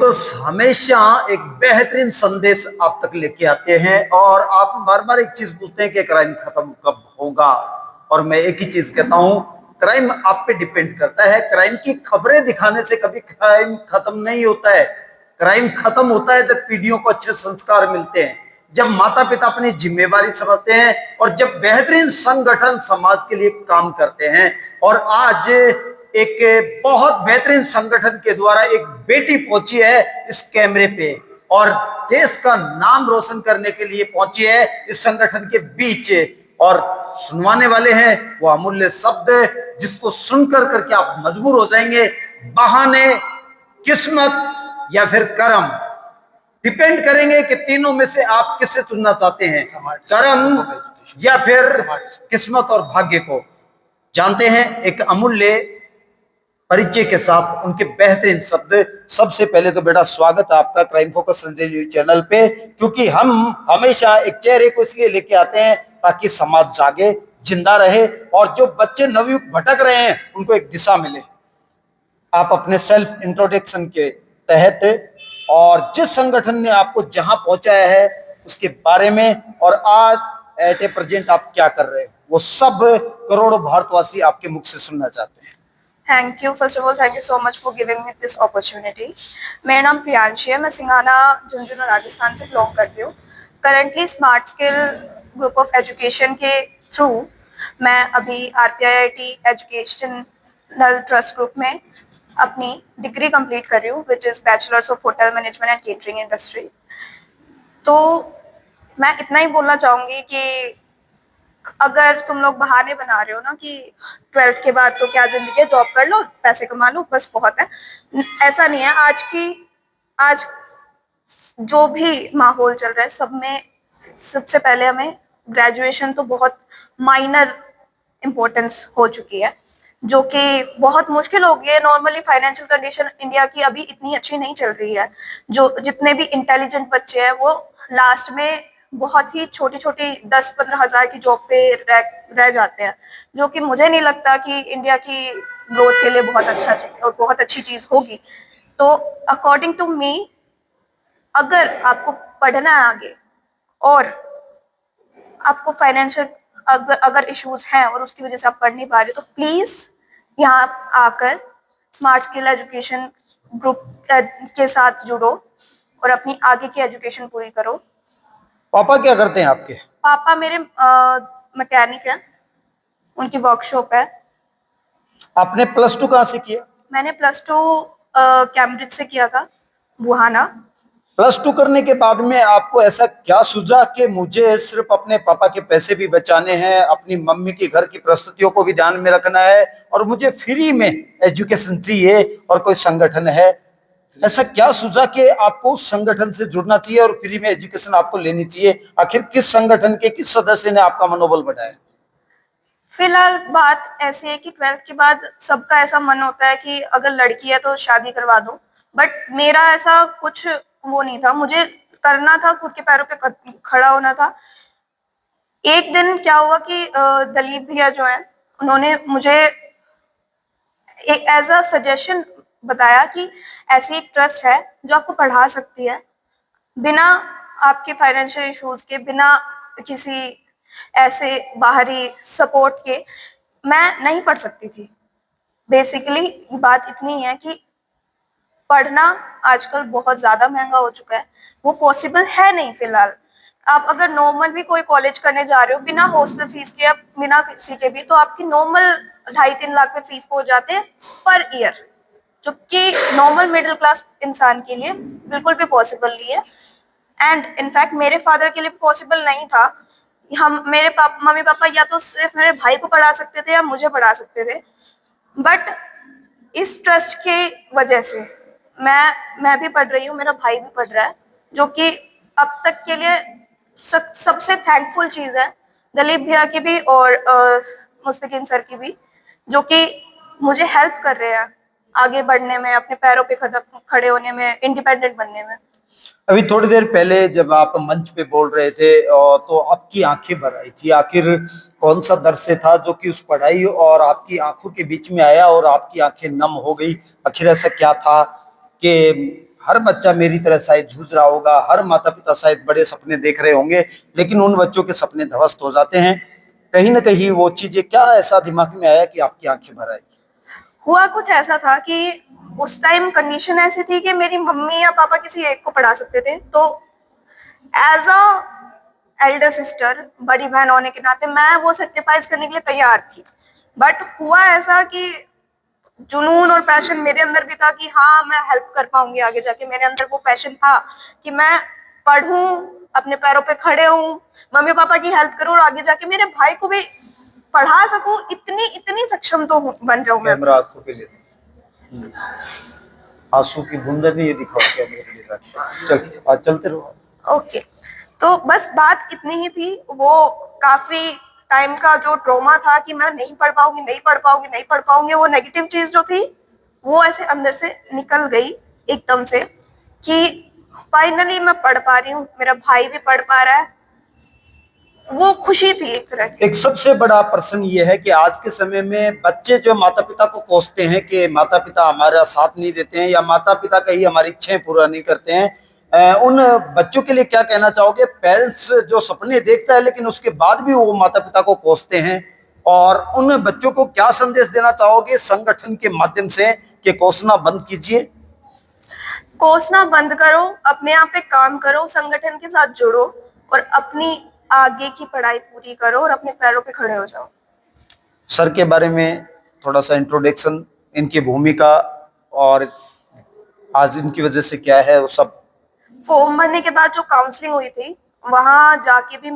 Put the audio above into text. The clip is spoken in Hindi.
फोकस हमेशा एक बेहतरीन संदेश आप तक लेके आते हैं और आप बार बार एक चीज पूछते हैं कि क्राइम खत्म कब होगा। और मैं एक ही चीज कहता हूं, क्राइम आप पे डिपेंड करता है। क्राइम की खबरें दिखाने से कभी क्राइम खत्म नहीं होता है। क्राइम खत्म होता है जब पीढ़ियों को अच्छे संस्कार मिलते हैं, जब माता पिता अपनी जिम्मेवारी समझते हैं और जब बेहतरीन संगठन समाज के लिए काम करते हैं। और आज एक बहुत बेहतरीन संगठन के द्वारा एक बेटी पहुंची है इस कैमरे पे और देश का नाम रोशन करने के लिए पहुंची है इस संगठन के बीच। और सुनवाने वाले हैं वो अमूल्य शब्द जिसको सुनकर करके आप मजबूर हो जाएंगे। बहाने, किस्मत या फिर कर्म, डिपेंड करेंगे कि तीनों में से आप किसे चुनना चाहते हैं, कर्म या फिर किस्मत और भाग्य को। जानते हैं एक अमूल्य परिचय के साथ उनके बेहतरीन शब्द। सबसे पहले तो बेटा स्वागत है आपका crime focus Sanjay news channel पे, क्योंकि हम हमेशा एक चेहरे को इसलिए लेके आते हैं ताकि समाज जागे, जिंदा रहे और जो बच्चे नवयुग भटक रहे हैं उनको एक दिशा मिले। आप अपने सेल्फ इंट्रोडक्शन के तहत और जिस संगठन ने आपको जहां पहुंचाया है उसके बारे में और आज एट ए प्रेजेंट आप क्या कर रहे हैं वो सब करोड़ों भारतवासी आपके मुख से सुनना चाहते हैं। Thank you, first of all thank you so much for giving me this opportunity. मेरा नाम प्रियांशी है, मैं सिंघाना झुंझुनू राजस्थान से बिलोंग करती हूँ। Currently smart skill group of education के थ्रू मैं अभी RPIIT एजुकेशनल ट्रस्ट ग्रुप में अपनी डिग्री कंप्लीट कर रही हूँ, which is bachelors of hotel management and catering industry. तो मैं इतना ही बोलना चाहूँगी कि अगर तुम लोग बहाने बना रहे हो ना कि 12th के बाद तो क्या जिंदगी है, जॉब कर लो, पैसे कमा लो, बस बहुत है, ऐसा नहीं है। आज जो भी माहौल चल रहा है सब में सबसे पहले हमें ग्रेजुएशन तो बहुत माइनर इम्पोर्टेंस हो चुकी है, जो कि बहुत मुश्किल हो गई है। नॉर्मली फाइनेंशियल कंडीशन इंडिया की अभी इतनी अच्छी नहीं चल रही है। जो जितने भी इंटेलिजेंट बच्चे हैं वो लास्ट में बहुत ही छोटी छोटी 10-15 हजार की जॉब पे रह जाते हैं, जो कि मुझे नहीं लगता कि इंडिया की ग्रोथ के लिए बहुत अच्छी चीज होगी। तो अकॉर्डिंग टू मी, अगर आपको पढ़ना है आगे और आपको फाइनेंशियल अगर इश्यूज हैं और उसकी वजह से आप पढ़ नहीं पा रहे, तो प्लीज यहाँ आकर स्मार्ट स्किल एजुकेशन ग्रुप के साथ जुड़ो और अपनी आगे की एजुकेशन पूरी करो। पापा क्या करते हैं आपके? पापा मेरे मैकेनिक हैं, उनकी वर्कशॉप है। आपने +2 कहाँ से किया? मैंने +2 कैम्ब्रिज से किया था, बुहाना। +2 करने के बाद में आपको ऐसा क्या सूझा कि मुझे सिर्फ अपने पापा के पैसे भी बचाने हैं, अपनी मम्मी की घर की परिस्थितियों को भी ध्यान में रखना है और मुझे फ्री में एजुकेशन चाहिए और कोई संगठन है, ऐसा क्या सूझा कि आपको उस संगठन से जुड़ना चाहिए और फ्री में एजुकेशन आपको लेनी चाहिए? आखिर किस संगठन के किस सदस्य ने आपका मनोबल बढ़ाया? फिलहाल बात ऐसी है कि 12th के बाद सबका ऐसा मन होता है कि अगर लड़की है तो शादी करवा दो, बट मेरा ऐसा कुछ वो नहीं था। मुझे करना था, खुद के पैरों पे खड़ा होना था। एक दिन क्या हुआ कि दलीप भैया जो है उन्होंने मुझे एज अ सजेशन बताया कि ऐसी एक ट्रस्ट है जो आपको पढ़ा सकती है बिना आपके फाइनेंशियल इश्यूज के, बिना किसी ऐसे बाहरी सपोर्ट के। मैं नहीं पढ़ सकती थी। बेसिकली बात इतनी है कि पढ़ना आजकल बहुत ज्यादा महंगा हो चुका है, वो पॉसिबल है नहीं फिलहाल। आप अगर नॉर्मल भी कोई कॉलेज करने जा रहे हो बिना हॉस्टल फीस के या बिना किसी के भी, तो आपकी नॉर्मल 2.5-3 लाख में फीस पहुंच जाते हैं पर ईयर, जो कि नॉर्मल मिडिल क्लास इंसान के लिए बिल्कुल भी पॉसिबल नहीं है। एंड इनफैक्ट मेरे फादर के लिए पॉसिबल नहीं था। हम मेरे मम्मी पापा या तो सिर्फ मेरे भाई को पढ़ा सकते थे या मुझे पढ़ा सकते थे, बट इस ट्रस्ट के वजह से मैं भी पढ़ रही हूँ, मेरा भाई भी पढ़ रहा है, जो कि अब तक के लिए सबसे थैंकफुल चीज है। दलीप भैया की भी और मुस्तकीन सर की भी, जो कि मुझे हेल्प कर रहे हैं आगे बढ़ने में, अपने पैरों पे खड़े होने में, इंडिपेंडेंट बनने में। अभी थोड़ी देर पहले जब आप मंच पे बोल रहे थे तो आपकी आंखें भर आई थी। आखिर कौन सा दृश्य था जो कि उस पढ़ाई और आपकी आंखों के बीच में आया और आपकी आंखें नम हो गई? आखिर ऐसा क्या था कि हर बच्चा मेरी तरह शायद जूझ रहा होगा, हर माता पिता शायद बड़े सपने देख रहे होंगे, लेकिन उन बच्चों के सपने ध्वस्त हो जाते हैं। कहीं ना कहीं वो चीजें, क्या ऐसा दिमाग में आया कि आपकी आंखें भर आई? हुआ कुछ ऐसा था कि उस टाइम कंडीशन ऐसी थी कि मेरी मम्मी या पापा किसी एक को पढ़ा सकते थे, तो एज अ एल्डर सिस्टर, बड़ी बहन होने के नाते मैं वो सेक्रीफाइस करने के लिए तैयार थी। बट हुआ ऐसा कि जुनून और पैशन मेरे अंदर भी था कि हाँ मैं हेल्प कर पाऊंगी आगे जाके। मेरे अंदर वो पैशन था कि मैं पढ़ूं, अपने पैरों पे खड़े हूँ, मम्मी पापा की हेल्प करूँ और आगे जाके मेरे भाई को भी पढ़ा सकूं। इतनी इतनी सक्षम तो बन जाऊं मैं। कैमरा आंखों पे ले लो। आंसू की बूंदे भी ये दिखाओ कैमरे पे ले जाके। चल, आज चलते रहो। ओके, तो बस बात इतनी ही थी। वो काफी टाइम का जो ट्रॉमा था कि मैं नहीं पढ़ पाऊंगी, नहीं पढ़ पाऊंगी, नहीं पढ़ पाऊंगी, वो नेगेटिव चीज जो थी वो ऐसे अंदर से निकल गई एकदम से कि फाइनली मैं पढ़ पा रही हूँ, मेरा भाई भी पढ़ पा रहा है। वो खुशी थी एक तरह की। एक सबसे बड़ा प्रश्न ये है कि आज के समय में बच्चे जो माता पिता को कोसते हैं कि माता पिता हमारा साथ नहीं देते हैं या माता पिता कहीं हमारी इच्छाएं पूरा नहीं करते हैं, उन बच्चों के लिए क्या कहना चाहोगे? पेरेंट्स जो सपने देखता है लेकिन उसके बाद भी वो माता पिता को कोसते हैं, और उन बच्चों को क्या संदेश देना चाहोगे संगठन के माध्यम से कि कोसना बंद कीजिए? कोसना बंद करो, अपने आप पे काम करो, संगठन के साथ जुड़ो और अपनी आगे की पढ़ाई पूरी करो और अपने पैरों पे खड़े हो जाओ। सर के बारे में थोड़ा सा इंट्रोडक्शन, इनकी भूमिका और आज इनकी वजह से क्या है वो सब। फॉर्म भरने के बाद जो काउंसलिंग हुई थी, वहां जाके भी